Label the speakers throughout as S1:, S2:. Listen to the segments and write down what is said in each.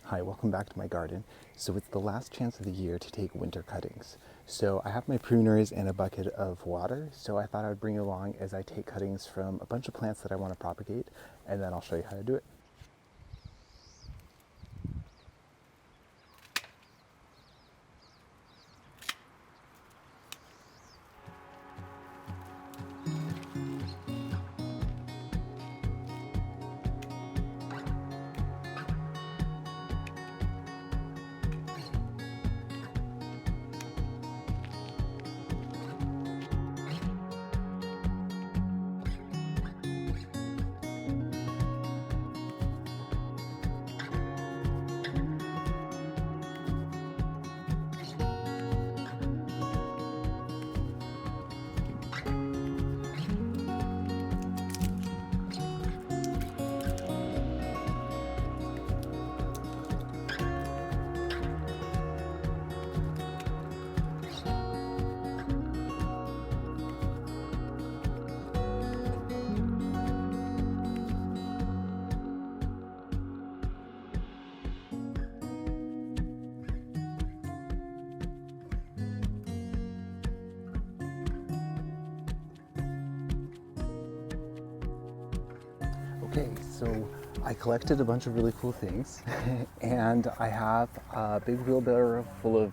S1: Hi, welcome back to my garden. So it's the last chance of the year to take winter cuttings. So I have my pruners and a bucket of water, so I thought I would bring you along as I take cuttings from a bunch of plants that I want to propagate, and then I'll show you how to do it. Okay, so I collected a bunch of really cool things and I have a big wheelbarrow full of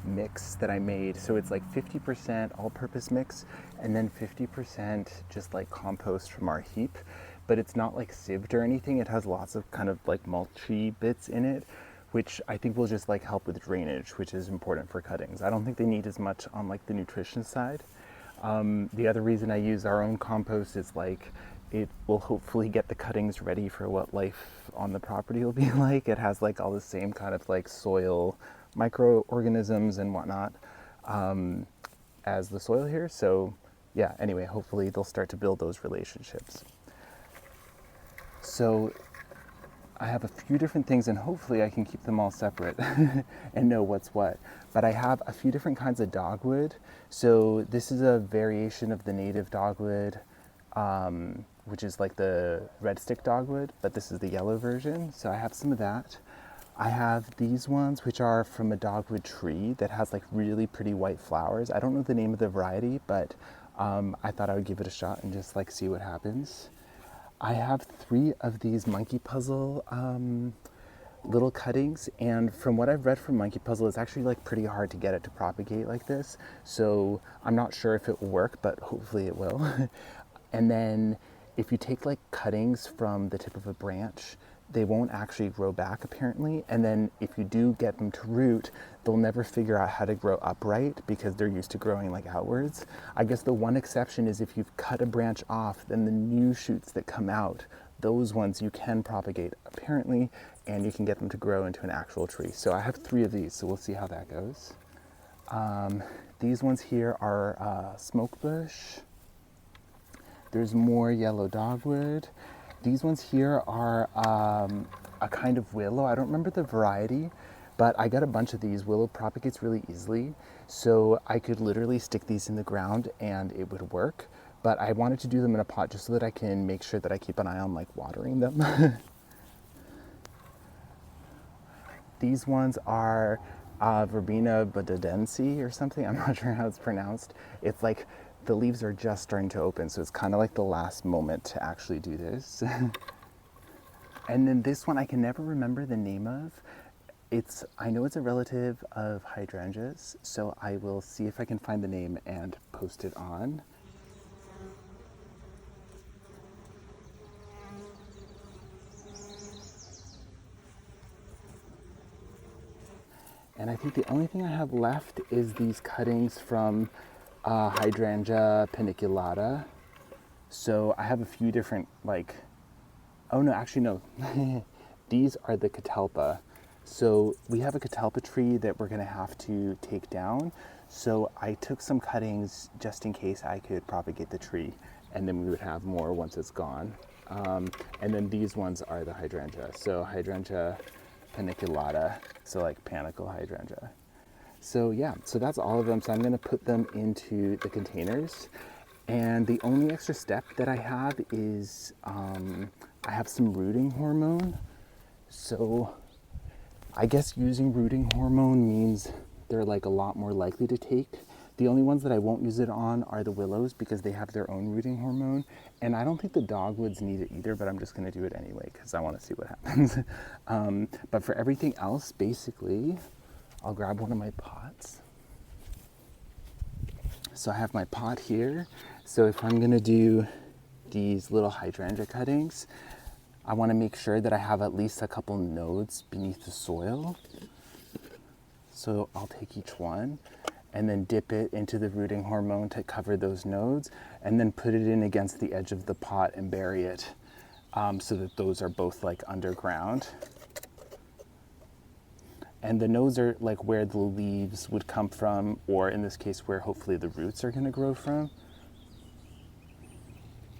S1: mix that I made. So it's like 50% all-purpose mix and then 50% just like compost from our heap. But it's not like sieved or anything. It has lots of kind of like mulchy bits in it, which I think will just like help with drainage, which is important for cuttings. I don't think they need as much on like the nutrition side. The other reason I use our own compost is like it will hopefully get the cuttings ready for what life on the property will be like. It has like all the same kind of like soil microorganisms and whatnot as the soil here. So yeah, anyway, hopefully they'll start to build those relationships. So I have a few different things and hopefully I can keep them all separate and know what's what. But I have a few different kinds of dogwood. So this is a variation of the native dogwood, which is like the red stick dogwood, but this is the yellow version. So I have some of that. I have these ones, which are from a dogwood tree that has like really pretty white flowers. I don't know the name of the variety, but I thought I would give it a shot and just like see what happens. I have 3 of these monkey puzzle little cuttings, and from what I've read from monkey puzzle, it's actually like pretty hard to get it to propagate like this. So I'm not sure if it will work, but hopefully it will. And then if you take like cuttings from the tip of a branch, they won't actually grow back apparently. And then if you do get them to root, they'll never figure out how to grow upright because they're used to growing like outwards. I guess the one exception is if you've cut a branch off, then the new shoots that come out, those ones you can propagate apparently, and you can get them to grow into an actual tree. So I have 3 of these, so we'll see how that goes. These ones here are smoke bush. There's more yellow dogwood. These ones here are a kind of willow. I don't remember the variety, but I got a bunch of these. Willow propagates really easily, so I could literally stick these in the ground and it would work. But I wanted to do them in a pot just so that I can make sure that I keep an eye on like watering them. These ones are Verbena bodadense or something. I'm not sure how it's pronounced. It's like the leaves are just starting to open, so it's kind of like the last moment to actually do this. And then this one I can never remember the name of. I know it's a relative of hydrangeas, so I will see if I can find the name and post it on. And I think the only thing I have left is these cuttings from Hydrangea paniculata. So I have a few different like, oh no, actually no. These are the catalpa. So we have a catalpa tree that we're gonna have to take down. So I took some cuttings just in case I could propagate the tree, and then we would have more once it's gone. And then these ones are the hydrangea. So Hydrangea paniculata, so like panicle hydrangea. So yeah, so that's all of them. So I'm gonna put them into the containers. And the only extra step that I have is I have some rooting hormone. So I guess using rooting hormone means they're like a lot more likely to take. The only ones that I won't use it on are the willows because they have their own rooting hormone. And I don't think the dogwoods need it either, but I'm just gonna do it anyway because I wanna see what happens. But for everything else, basically, I'll grab one of my pots. So I have my pot here. So if I'm gonna do these little hydrangea cuttings, I wanna make sure that I have at least a couple nodes beneath the soil. So I'll take each one and then dip it into the rooting hormone to cover those nodes, and then put it in against the edge of the pot and bury it so that those are both like underground. And the nodes are like where the leaves would come from, or in this case where hopefully the roots are gonna grow from.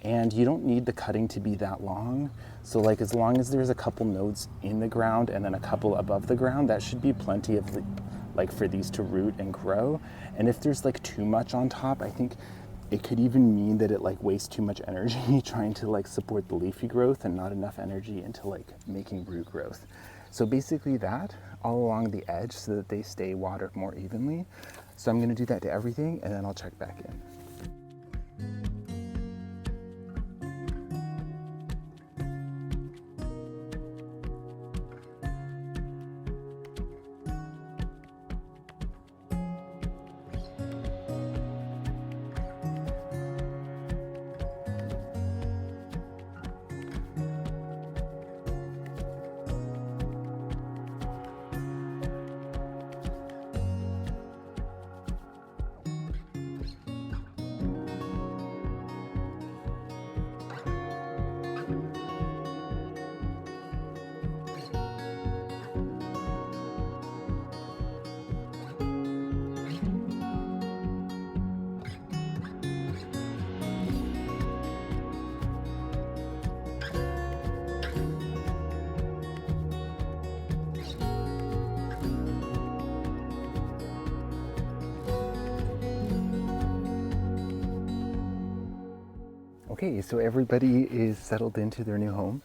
S1: And you don't need the cutting to be that long. So like as long as there's a couple nodes in the ground and then a couple above the ground, that should be plenty of like for these to root and grow. And if there's like too much on top, I think it could even mean that it like wastes too much energy trying to like support the leafy growth and not enough energy into like making root growth. So basically that all along the edge so that they stay watered more evenly. So I'm gonna do that to everything and then I'll check back in. Okay, so everybody is settled into their new home.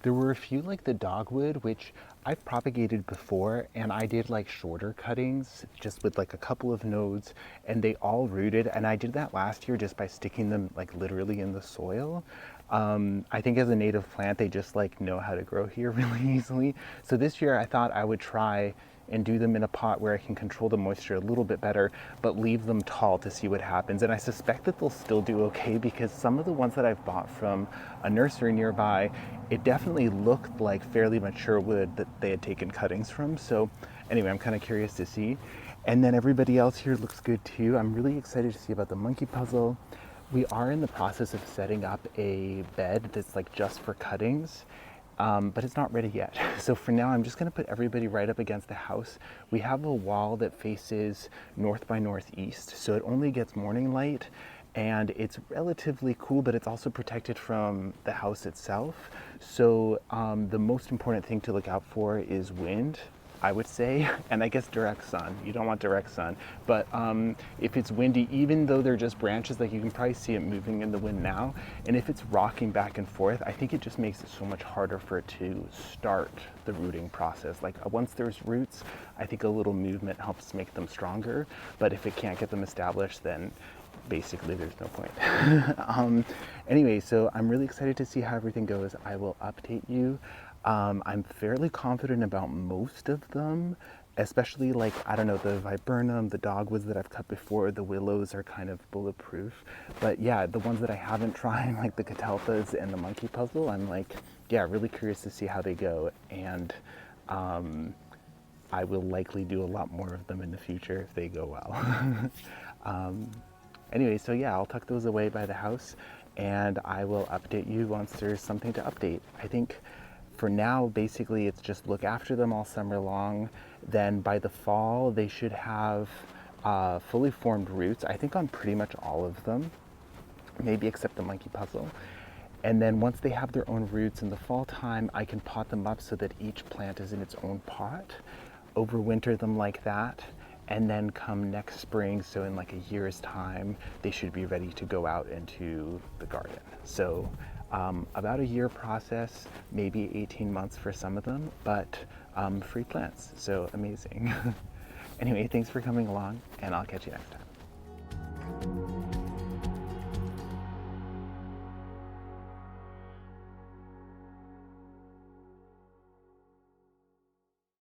S1: There were a few like the dogwood, which I've propagated before, and I did like shorter cuttings just with like a couple of nodes, and they all rooted. And I did that last year just by sticking them like literally in the soil. I think as a native plant, they just like know how to grow here really easily. So this year I thought I would try and do them in a pot where I can control the moisture a little bit better, but leave them tall to see what happens. And I suspect that they'll still do okay because some of the ones that I've bought from a nursery nearby, it definitely looked like fairly mature wood that they had taken cuttings from. So anyway, I'm kind of curious to see. And then everybody else here looks good too. I'm really excited to see about the monkey puzzle. We are in the process of setting up a bed that's like just for cuttings. But it's not ready yet. So for now, I'm just gonna put everybody right up against the house. We have a wall that faces north by northeast, so it only gets morning light, and it's relatively cool, but it's also protected from the house itself. So the most important thing to look out for is wind, I would say, and I guess direct sun. You don't want direct sun, but if it's windy, even though they're just branches, like you can probably see it moving in the wind now, and if it's rocking back and forth, I think it just makes it so much harder for it to start the rooting process. Like once there's roots, I think a little movement helps make them stronger, but if it can't get them established, then basically there's no point. Anyway, so I'm really excited to see how everything goes. I will update you. I'm fairly confident about most of them, especially like, I don't know, the Viburnum, the Dogwoods that I've cut before, the Willows are kind of bulletproof. But yeah, the ones that I haven't tried, like the Catalpas and the monkey puzzle, I'm like, yeah, really curious to see how they go. And I will likely do a lot more of them in the future if they go well. Anyway, so yeah, I'll tuck those away by the house and I will update you once there's something to update. I think for now, basically, it's just look after them all summer long. Then by the fall, they should have fully formed roots, I think on pretty much all of them, maybe except the monkey puzzle. And then once they have their own roots in the fall time, I can pot them up so that each plant is in its own pot, overwinter them like that, and then come next spring, so in like a year's time, they should be ready to go out into the garden. So about a year process, maybe 18 months for some of them, but free plants. So amazing. Anyway, thanks for coming along, and I'll catch you next time.